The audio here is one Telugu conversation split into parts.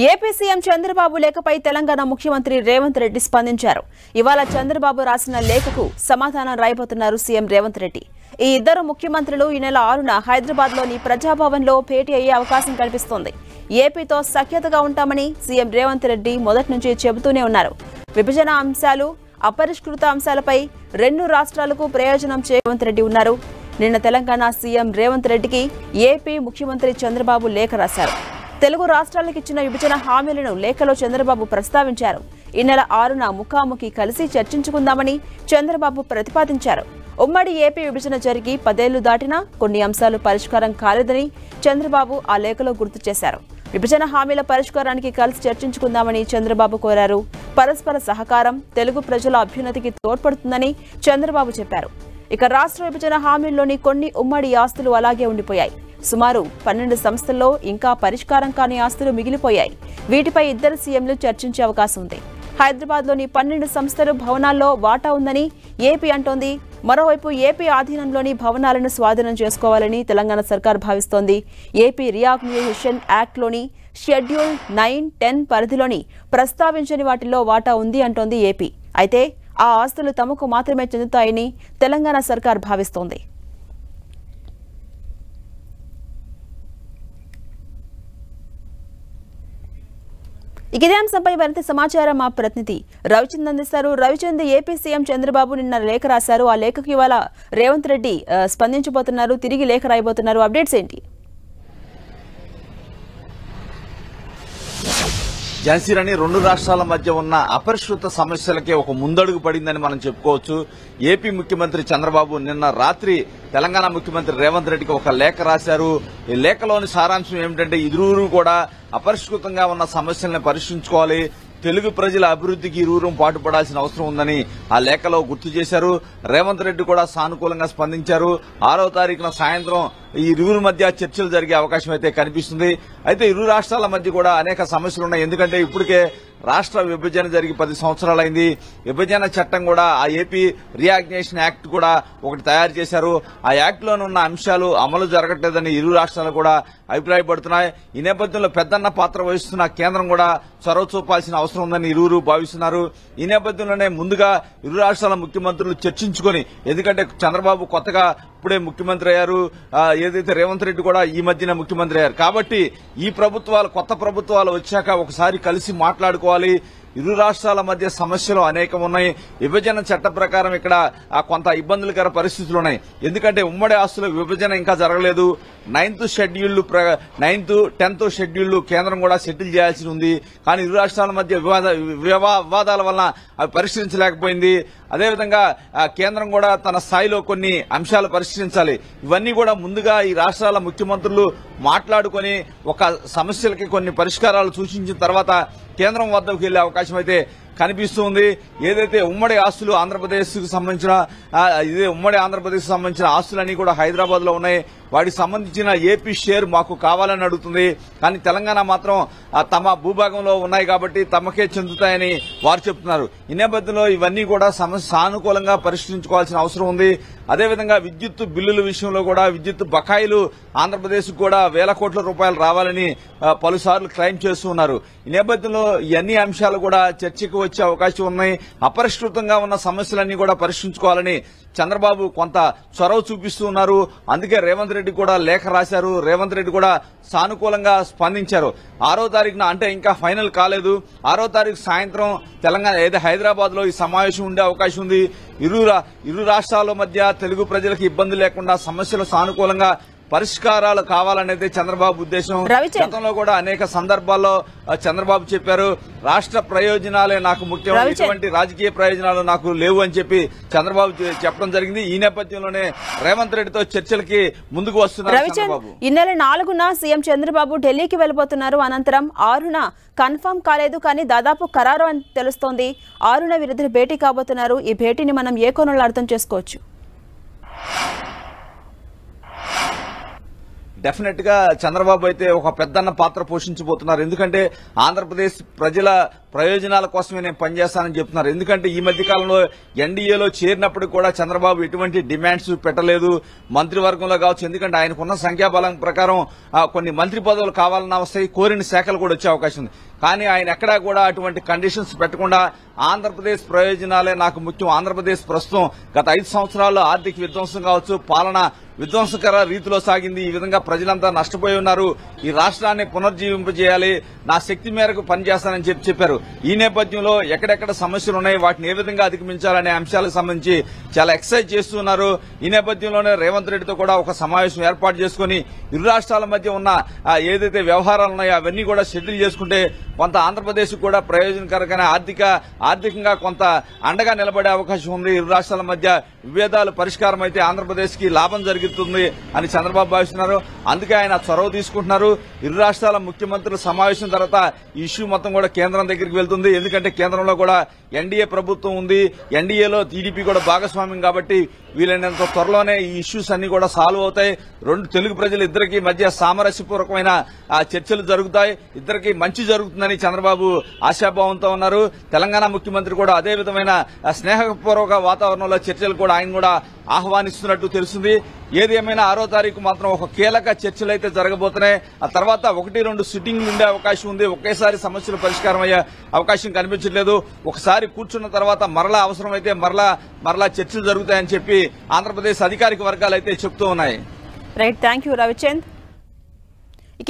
ఏపీ సీఎం చంద్రబాబు లేఖపై తెలంగాణ ముఖ్యమంత్రి రేవంత్ రెడ్డి స్పందించారు. ఇవాళ చంద్రబాబు రాసిన లేఖకు సమాధానం రాయబోతున్నారు సీఎం రేవంత్ రెడ్డి. ఈ ఇద్దరు ముఖ్యమంత్రులు ఈ నెల 6న హైదరాబాద్లోని ప్రజాభవన్లో భేటీ అయ్యే అవకాశం కనిపిస్తోంది. ఏపీతో సఖ్యతగా ఉంటామని సీఎం రేవంత్ రెడ్డి మొదటి నుంచి చెబుతూనే ఉన్నారు. విభజన అంశాలు, అపరిష్కృత అంశాలపై రెండు రాష్ట్రాలకు ప్రయోజనం రేవంత్ రెడ్డి ఉన్నారు. నిన్న తెలంగాణ సీఎం రేవంత్ రెడ్డికి ఏపీ ముఖ్యమంత్రి చంద్రబాబు లేఖ రాశారు. తెలుగు రాష్ట్రాలకు ఇచ్చిన విభజన హామీలను లేఖలో చంద్రబాబు ప్రస్తావించారు. ఈ నెల 6న ముఖాముఖి కలిసి చర్చించుకుందామని చంద్రబాబు ప్రతిపాదించారు. ఉమ్మడి ఏపీ విభజన జరిగి 10 ఏళ్లు దాటినా కొన్ని అంశాలు పరిష్కారం కాలేదని చంద్రబాబు ఆ లేఖలో గుర్తు చేశారు. విభజన హామీల పరిష్కారానికి కలిసి చర్చించుకుందామని చంద్రబాబు కోరారు. పరస్పర సహకారం తెలుగు ప్రజల అభ్యున్నతికి తోడ్పడుతుందని చంద్రబాబు చెప్పారు. ఇక రాష్ట్ర విభజన హామీల్లోని కొన్ని ఉమ్మడి ఆస్తులు అలాగే ఉండిపోయాయి. సుమారు 12 సంస్థల్లో ఇంకా పరిష్కారం కాని ఆస్తులు మిగిలిపోయాయి. వీటిపై ఇద్దరు సీఎంలు చర్చించే అవకాశం ఉంది. హైదరాబాద్లోని 12 సంస్థలు భవనాల్లో వాటా ఉందని ఏపీ అంటోంది. మరోవైపు ఏపీ ఆధీనంలోని భవనాలను స్వాధీనం చేసుకోవాలని తెలంగాణ సర్కార్ భావిస్తోంది. ఏపీ రీఆర్గనైజేషన్ యాక్ట్లోని షెడ్యూల్ 9, 10 పరిధిలోని ప్రస్తావించని వాటిల్లో వాటా ఉంది అంటోంది ఏపీ. అయితే ఆ ఆస్తులు తమకు మాత్రమే చెందుతాయని తెలంగాణ సర్కార్ భావిస్తోంది. ఇదే అంశంపై మరింత సమాచారం మా ప్రతినిధి రవిచంద్ అందిస్తారు. రవిచంద్, ఏపీ సీఎం చంద్రబాబు నిన్న లేఖ రాశారు. ఆ లేఖకు ఇవాళ రేవంత్ రెడ్డి స్పందించబోతున్నారు, తిరిగి లేఖ రాయబోతున్నారు. అప్డేట్స్ ఏంటి? ఝాన్సీరాణి, రెండు రాష్ట్రాల మధ్య ఉన్న అపరిష్కృత సమస్యలకే ఒక ముందడుగు పడిందని మనం చెప్పుకోవచ్చు. ఏపీ ముఖ్యమంత్రి చంద్రబాబు నిన్న రాత్రి తెలంగాణ ముఖ్యమంత్రి రేవంత్ రెడ్డికి ఒక లేఖ రాశారు. ఈ లేఖలోని సారాంశం ఏమిటంటే ఇరువురు కూడా అపరిష్కృతంగా ఉన్న సమస్యలను పరిష్కరించుకోవాలి, తెలుగు ప్రజల అభివృద్ధికి ఇరువురు పాటుపడాల్సిన అవసరం ఉందని ఆ లేఖలో గుర్తు చేశారు. రేవంత్ రెడ్డి కూడా సానుకూలంగా స్పందించారు. 6వ తారీఖున సాయంత్రం ఈ ఇరువురి మధ్య చర్చలు జరిగే అవకాశం అయితే కనిపిస్తుంది. అయితే ఇరు రాష్ట్రాల మధ్య కూడా అనేక సమస్యలు ఉన్నాయి. ఎందుకంటే ఇప్పటికే రాష్ట్ర విభజన జరిగి 10 సంవత్సరాలైంది. విభజన చట్టం కూడా, ఆ ఏపీ రీఆర్గనైజేషన్ యాక్ట్ కూడా ఒకటి తయారు చేశారు. ఆ యాక్ట్ లోనున్న అంశాలు అమలు జరగట్లేదని ఇరు రాష్ట్రాలు కూడా అభిప్రాయపడుతున్నాయి. ఈ నేపథ్యంలో పెద్దన్న పాత్ర వహిస్తున్న కేంద్రం కూడా చొరవ చూపాల్సిన అవసరం ఉందని ఇరువురు భావిస్తున్నారు. ఈ నేపథ్యంలోనే ముందుగా ఇరు రాష్ట్రాల ముఖ్యమంత్రులు చర్చించుకుని, ఎందుకంటే చంద్రబాబు కొత్తగా ఇప్పుడే ముఖ్యమంత్రి అయ్యారు, ఏదైతే రేవంత్ రెడ్డి కూడా ఈ మధ్యన ముఖ్యమంత్రి అయ్యారు. కాబట్టి ఈ ప్రభుత్వాలు, కొత్త ప్రభుత్వాలు వచ్చాక ఒకసారి కలిసి మాట్లాడుకోవాలి. ఇరు రాష్ట్రాల మధ్య సమస్యలు అనేకం ఉన్నాయి. విభజన చట్ట ప్రకారం ఇక్కడ కొంత ఇబ్బందులకర పరిస్థితులు ఉన్నాయి. ఎందుకంటే ఉమ్మడి ఆస్తుల విభజన ఇంకా జరగలేదు. 9th schedule 9th 10th schedule కేంద్రం కూడా సెటిల్ చేయాల్సి ఉంది. కానీ ఇరు రాష్ట్రాల మధ్య వివాదాల వలన అవి పరిష్కరించలేకపోయింది. అదేవిధంగా కేంద్రం కూడా తన స్థాయిలో కొన్ని అంశాలు పరిష్కరించాలి. ఇవన్నీ కూడా ముందుగా ఈ రాష్ట్రాల ముఖ్యమంత్రులు మాట్లాడుకుని ఒక సమస్యలకి కొన్ని పరిష్కారాలు సూచించిన తర్వాత కేంద్రం వద్దకు వెళ్లే అవకాశం అయితే కనిపిస్తుంది. ఏదైతే ఉమ్మడి ఆస్తులు ఆంధ్రప్రదేశ్ కు సంబంధించిన ఆస్తులన్నీ కూడా హైదరాబాద్ లో ఉన్నాయి. వాటికి సంబంధించిన ఏపీ షేర్ మాకు కావాలని అడుగుతుంది. కానీ తెలంగాణ మాత్రం తమ భూభాగంలో ఉన్నాయి కాబట్టి తమకే చెందుతాయని వారు చెప్తున్నారు. ఈ నేపథ్యంలో ఇవన్నీ కూడా సానుకూలంగా పరిష్కరించుకోవాల్సిన అవసరం ఉంది. అదేవిధంగా విద్యుత్ బిల్లుల విషయంలో కూడా విద్యుత్ బకాయిలు ఆంధ్రప్రదేశ్ కూడా వేల కోట్ల రూపాయలు రావాలని పలుసార్లు క్లెయిమ్ చేస్తున్నారు. ఈ నేపథ్యంలో ఇవన్నీ అంశాలు కూడా చర్చకు వచ్చే అవకాశం ఉన్నాయి. అపరిష్కృతంగా ఉన్న సమస్యలన్నీ కూడా పరిష్కరించుకోవాలని చంద్రబాబు కొంత చొరవ చూపిస్తూ ఉన్నారు. అందుకే రేవంత్ రెడ్డి కూడా లేఖ రాశారు. రేవంత్ రెడ్డి కూడా సానుకూలంగా స్పందించారు. 6వ తారీఖున, అంటే ఇంకా ఫైనల్ కాలేదు, 6వ తారీఖు సాయంత్రం తెలంగాణ హైదరాబాద్ లో ఈ సమావేశం ఉండే అవకాశం ఉంది. ఇరు రాష్ట్రాల మధ్య తెలుగు ప్రజలకు ఇబ్బంది లేకుండా సమస్యలు సానుకూలంగా పరిష్కారాలు కావాలనేది చంద్రబాబు ఉద్దేశం. గతంలో కూడా అనేక సందర్భాల్లో చంద్రబాబు చెప్పారు, రాష్ట్ర ప్రయోజనాలే నాకు ముఖ్యం, ఎటువంటి రాజకీయ ప్రయోజనాలు నాకు లేవు అని చెప్పి చంద్రబాబు చెప్పడం జరిగింది. ఈ నేపథ్యంలోనే రేవంత్ రెడ్డితో చర్చలకి ముందుకు వస్తున్నారు చంద్రబాబు. ఈ నెల 4న సీఎం చంద్రబాబు ఢిల్లీకి వెళ్లిపోతున్నారు. అనంతరం 6న కన్ఫర్మ్ కాలేదు, కానీ దాదాపు ఖరారు అని తెలుస్తోంది. 6న వీరిద్దరు భేటీ కాబోతున్నారు. ఈ భేటీని మనం ఏ కోణంలో అర్థం చేసుకోవచ్చు? డెఫినెట్ గా చంద్రబాబు అయితే ఒక పెద్దన్న పాత్ర పోషించబోతున్నారు. ఎందుకంటే ఆంధ్రప్రదేశ్ ప్రజల ప్రయోజనాల కోసమే నేను పనిచేస్తానని చెప్తున్నారు. ఎందుకంటే ఈ మధ్య కాలంలో ఎన్డీఏలో చేరినప్పుడు కూడా చంద్రబాబు ఎటువంటి డిమాండ్స్ పెట్టలేదు మంత్రివర్గంలో కావచ్చు. ఎందుకంటే ఆయనకున్న సంఖ్యాబలం ప్రకారం కొన్ని మంత్రి పదవులు కావాలన్న వస్తాయి, కోరిన శాఖలు కూడా వచ్చే అవకాశం ఉంది. కానీ ఆయన ఎక్కడా కూడా అటువంటి కండిషన్స్ పెట్టకుండా ఆంధ్రప్రదేశ్ ప్రయోజనాలే నాకు ముఖ్యం. ఆంధ్రప్రదేశ్ ప్రస్తుతం గత 5 సంవత్సరాల్లో ఆర్థిక విధ్వంసం కావచ్చు, పాలన విధ్వంసకర రీతిలో సాగింది. ఈ విధంగా ప్రజలంతా నష్టపోయి ఉన్నారు. ఈ రాష్ట్రాన్ని పునర్జీవింపజేయాలి, నా శక్తి మేరకు పనిచేస్తానని చెప్పారు. ఈ నేపథ్యంలో ఎక్కడెక్కడ సమస్యలు ఉన్నాయి, వాటిని ఏ విధంగా అధిగమించాలనే అంశాలకు సంబంధించి చాలా ఎక్సైజ్ చేస్తున్నారు. ఈ నేపథ్యంలోనే రేవంత్ రెడ్డితో కూడా ఒక సమావేశం ఏర్పాటు చేసుకుని ఇరు రాష్ట్రాల మధ్య ఉన్న ఏదైతే వ్యవహారాలు ఉన్నాయో అవన్నీ కూడా షెడ్యూల్ చేసుకుంటే కొంత ఆంధ్రప్రదేశ్ కూడా ప్రయోజనకరంగా ఆర్థికంగా కొంత అండగా నిలబడే అవకాశం ఉంది. ఇరు రాష్ట్రాల మధ్య విభేదాలు పరిష్కారం అయితే ఆంధ్రప్రదేశ్ కి లాభం జరుగుతుంది అని చంద్రబాబు భావిస్తున్నారు. అందుకే ఆయన చొరవ తీసుకుంటున్నారు. ఇరు రాష్ట్రాల ముఖ్యమంత్రుల సమావేశం తర్వాత ఈ ఇష్యూ మొత్తం కూడా కేంద్రం దగ్గరికి వెళ్తుంది. ఎందుకంటే కేంద్రంలో కూడా ఎన్డీఏ ప్రభుత్వం ఉంది, ఎన్డీఏలో టీడీపీ కూడా భాగస్వామ్యం కాబట్టి వీలైనంత త్వరలోనే ఈ ఇష్యూస్ అన్ని కూడా సాల్వ్ అవుతాయి. రెండు తెలుగు ప్రజలు ఇద్దరికి మధ్య సామరస్యపూర్వకమైన చర్చలు జరుగుతాయి, ఇద్దరికి మంచి జరుగుతుందని చంద్రబాబు ఆశాభావంతో ఉన్నారు. తెలంగాణ ముఖ్యమంత్రి కూడా అదే విధమైన స్నేహపూర్వక వాతావరణంలో చర్చలు కూడా ఆయన కూడా ఆహ్వానిస్తున్నట్టు తెలుస్తుంది. ఏది ఏమైనా 6వ తారీఖు మాత్రం ఒక కీలక చర్చలు అయితే జరగబోతున్నాయి. ఆ తర్వాత 1-2 సిట్టింగ్లు ఉండే అవకాశం ఉంది. ఒకేసారి సమస్యలు పరిష్కారం అయ్యే అవకాశం కనిపించట్లేదు. ఒకసారి కూర్చున్న తర్వాత మరలా అవసరమైతే మరలా చర్చలు జరుగుతాయని చెప్పి ఆంధ్రప్రదేశ్ అధికారిక వర్గాలు అయితే చెప్తూ ఉన్నాయి. Right, thank you Ravichand.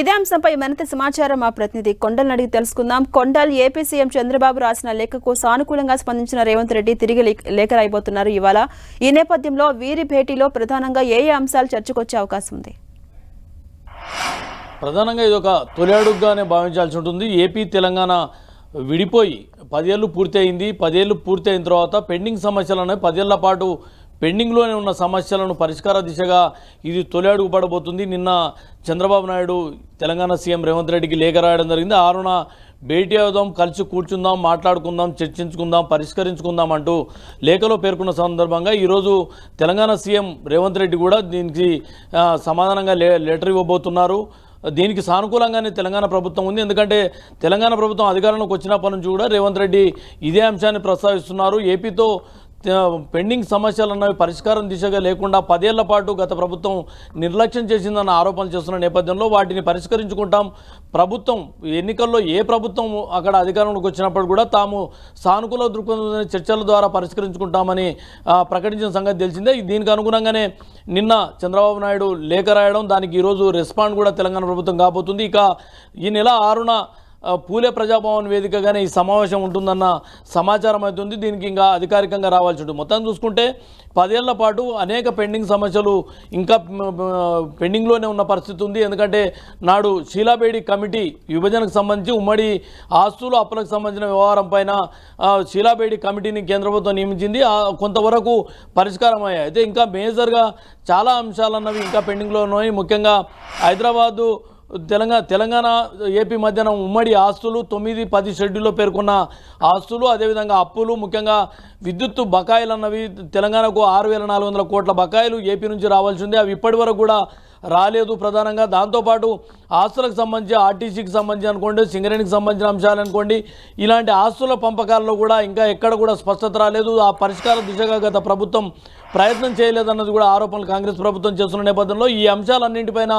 ఇదే అంశంపై మరింత సమాచారం మా ప్రతినిధి కొండల్ని అడిగి తెలుసుకుందాం. కొండల్, ఏపీ సీఎం చంద్రబాబు రాసిన లేఖకు సానుకూలంగా స్పందించిన రేవంత్ రెడ్డి తిరిగి లేఖ రాయబోతున్నారు ఇవాళ. ఈ నేపథ్యంలో వీరి భేటీలో ప్రధానంగా ఏ అంశాలు చర్చకొచ్చే అవకాశం ఉంది? ప్రధానంగా ఇది ఒక తొలి అడుగుగానే భావించాల్సి ఉంటుంది. ఏపీ తెలంగాణ విడిపోయి 10 ఏళ్లు పూర్తి అయింది. 10 ఏళ్లు పూర్తి అయిన తర్వాత పెండింగ్ సమస్యలను 10 ఏళ్ల పాటు పెండింగ్లోనే ఉన్న సమస్యలను పరిష్కార దిశగా ఇది తొలి అడుగు పడబోతుంది. నిన్న చంద్రబాబు నాయుడు తెలంగాణ సీఎం రేవంత్ రెడ్డికి లేఖ రాయడం జరిగింది. 6న భేటీ అవుదాం, కలిసి కూర్చుందాం, మాట్లాడుకుందాం, చర్చించుకుందాం, పరిష్కరించుకుందాం అంటూ లేఖలో పేర్కొన్న సందర్భంగా ఈరోజు తెలంగాణ సీఎం రేవంత్ రెడ్డి కూడా దీనికి సమాధానంగా లెటర్ ఇవ్వబోతున్నారు. దీనికి సానుకూలంగానే తెలంగాణ ప్రభుత్వం ఉంది. ఎందుకంటే తెలంగాణ ప్రభుత్వం అధికారంలోకి వచ్చినప్పటి నుంచి కూడా రేవంత్ రెడ్డి ఇదే అంశాన్ని ప్రస్తావిస్తున్నారు. ఏపీతో పెండింగ్ సమస్యలు అన్నవి పరిష్కారం దిశగా లేకుండా 10 ఏళ్ల పాటు గత ప్రభుత్వం నిర్లక్ష్యం చేసిందన్న ఆరోపణలు చేస్తున్న నేపథ్యంలో వాటిని పరిష్కరించుకుంటాం. ప్రభుత్వం ఎన్నికల్లో ఏ ప్రభుత్వం అక్కడ అధికారంలోకి వచ్చినప్పుడు కూడా తాము సానుకూల దృక్పథం చర్చల ద్వారా పరిష్కరించుకుంటామని ప్రకటించిన సంగతి తెలిసిందే. దీనికి అనుగుణంగానే నిన్న చంద్రబాబు నాయుడు లేఖ రాయడం, దానికి ఈరోజు రెస్పాండ్ కూడా తెలంగాణ ప్రభుత్వం కాబోతుంది. ఇక ఈ నెల 6న పూలే ప్రజాభవన్ వేదికగానే ఈ సమావేశం ఉంటుందన్న సమాచారం అవుతుంది. దీనికి ఇంకా అధికారికంగా రావాల్సి ఉంటుంది. మొత్తం చూసుకుంటే 10 ఏళ్ల పాటు అనేక పెండింగ్ సమస్యలు ఇంకా పెండింగ్లోనే ఉన్న పరిస్థితి ఉంది. ఎందుకంటే నాడు షీలాబేడి కమిటీ విభజనకు సంబంధించి ఉమ్మడి ఆస్తులు అప్పులకు సంబంధించిన వ్యవహారం పైన షీలాబేడి కమిటీని కేంద్ర ప్రభుత్వం నియమించింది. కొంతవరకు పరిష్కారం అయ్యాయి. అయితే ఇంకా మేజర్గా చాలా అంశాలు అన్నవి ఇంకా పెండింగ్లో ఉన్నాయి. ముఖ్యంగా హైదరాబాదు తెలంగాణ ఏపీ మధ్యన ఉమ్మడి ఆస్తులు 9-10 షెడ్యూల్లో పేర్కొన్న ఆస్తులు, అదేవిధంగా అప్పులు, ముఖ్యంగా విద్యుత్తు బకాయిలు అన్నవి తెలంగాణకు 6,400 కోట్ల బకాయిలు ఏపీ నుంచి రావాల్సిందే. అవి ఇప్పటి వరకు కూడా రాలేదు. ప్రధానంగా దాంతోపాటు ఆస్తులకు సంబంధించి ఆర్టీసీకి సంబంధించి అనుకోండి, సింగరేణికి సంబంధించిన అంశాలు అనుకోండి, ఇలాంటి ఆస్తుల పంపకాల్లో కూడా ఇంకా ఎక్కడ కూడా స్పష్టత రాలేదు. ఆ పరిష్కార దిశగా గత ప్రభుత్వం ప్రయత్నం చేయలేదన్నది కూడా ఆరోపణలు కాంగ్రెస్ ప్రభుత్వం చేస్తున్న నేపథ్యంలో ఈ అంశాలన్నింటిపైన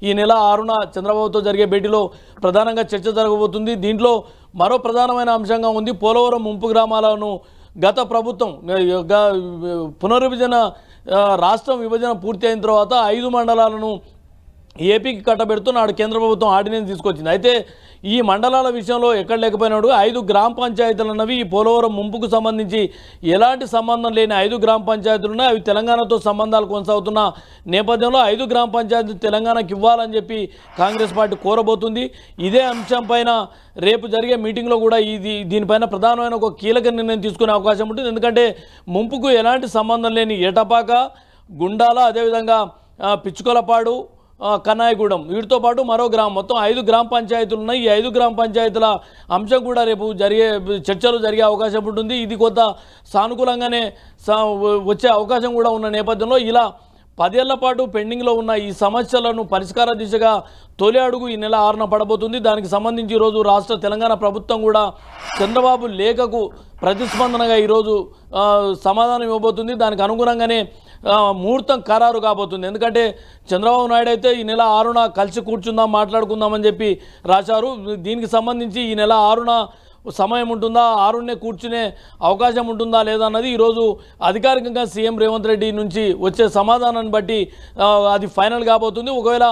ఈ నెల 6న చంద్రబాబుతో జరిగే భేటీలో ప్రధానంగా చర్చ జరగబోతుంది. దీంట్లో మరో ప్రధానమైన అంశంగా ఉంది పోలవరం ముంపు గ్రామాలను గత ప్రభుత్వం పునర్విభజన రాష్ట్రం విభజన పూర్తి అయిన తర్వాత 5 మండలాలను ఏపీకి కట్టబెడుతూ నాడు కేంద్ర ప్రభుత్వం ఆర్డినెన్స్ తీసుకొచ్చింది. అయితే ఈ మండలాల విషయంలో ఎక్కడ లేకపోయినాడు 5 గ్రామ పంచాయతీలు అన్నవి ఈ పోలవరం ముంపుకు సంబంధించి ఎలాంటి సంబంధం లేని 5 గ్రామ పంచాయతీలు ఉన్నాయి. అవి తెలంగాణతో సంబంధాలు కొనసాగుతున్న నేపథ్యంలో 5 గ్రామ పంచాయతీలు తెలంగాణకి ఇవ్వాలని చెప్పి కాంగ్రెస్ పార్టీ కోరబోతుంది. ఇదే అంశం పైన రేపు జరిగే మీటింగ్లో కూడా దీనిపైన ప్రధానమైన ఒక కీలక నిర్ణయం తీసుకునే అవకాశం ఉంటుంది. ఎందుకంటే ముంపుకు ఎలాంటి సంబంధం లేని ఏటపాక, గుండాల, అదేవిధంగా పిచ్చుకొలపాడు, కన్నాయగూడెం, వీటితో పాటు మరో గ్రామం, మొత్తం 5 గ్రామ పంచాయతీలు ఉన్నాయి. ఈ 5 గ్రామ పంచాయతీల అంశం కూడా రేపు చర్చలు జరిగే అవకాశం ఉంటుంది. ఇది కొంత సానుకూలంగానే వచ్చే అవకాశం కూడా ఉన్న నేపథ్యంలో ఇలా 10 ఏళ్ల పాటు పెండింగ్లో ఉన్న ఈ సమస్యలను పరిష్కార దిశగా తొలి అడుగు ఈ నెల 6న పడబోతుంది. దానికి సంబంధించి ఈరోజు రాష్ట్ర తెలంగాణ ప్రభుత్వం కూడా చంద్రబాబు లేఖకు ప్రతిస్పందనగా ఈరోజు సమాధానం ఇవ్వబోతుంది. దానికి అనుగుణంగానే ముహూర్తం ఖరారు కాబోతుంది. ఎందుకంటే చంద్రబాబు నాయుడు అయితే ఈ నెల 6న కలిసి కూర్చుందాం, మాట్లాడుకుందామని చెప్పి రాశారు. దీనికి సంబంధించి ఈ నెల 6న సమయం ఉంటుందా, 6నే కూర్చునే అవకాశం ఉంటుందా లేదా అన్నది ఈరోజు అధికారికంగా సీఎం రేవంత్ రెడ్డి నుంచి వచ్చే సమాధానాన్ని బట్టి అది ఫైనల్ కాబోతుంది. ఒకవేళ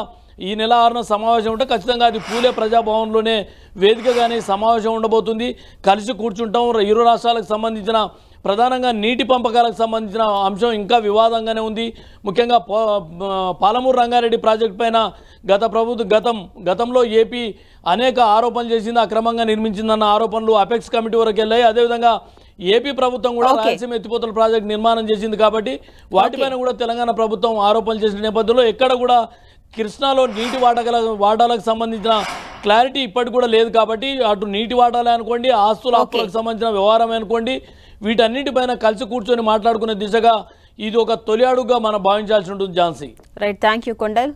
ఈ నెల 6న సమావేశం ఉంటే ఖచ్చితంగా అది పూలే ప్రజాభవన్లోనే వేదికగానే సమావేశం ఉండబోతుంది. కలిసి కూర్చుంటాం. ఇరు రాష్ట్రాలకు సంబంధించిన ప్రధానంగా నీటి పంపకాలకు సంబంధించిన అంశం ఇంకా వివాదంగానే ఉంది. ముఖ్యంగా పాలమూరు రంగారెడ్డి ప్రాజెక్టు పైన గతంలో ఏపీ అనేక ఆరోపణలు చేసింది, అక్రమంగా నిర్మించిందన్న ఆరోపణలు అపెక్స్ కమిటీ వరకు వెళ్ళాయి. అదేవిధంగా ఏపీ ప్రభుత్వం కూడా రాయలసీమ ఎత్తిపోతల ప్రాజెక్టు నిర్మాణం చేసింది కాబట్టి వాటిపైన కూడా తెలంగాణ ప్రభుత్వం ఆరోపణలు చేసిన నేపథ్యంలో ఎక్కడ కూడా కృష్ణాలో నీటి వాటాలకు సంబంధించిన క్లారిటీ ఇప్పటికి కూడా లేదు. కాబట్టి అటు నీటి వాటాలే అనుకోండి, ఆస్తులకు సంబంధించిన వ్యవహారం అనుకోండి, వీటన్నిటిపైన కలిసి కూర్చొని మాట్లాడుకునే దిశగా ఇది ఒక తొలి అడుగుగా మనం భావించాల్సి ఉంటుంది. Jhansi. Right, thank you Kondal.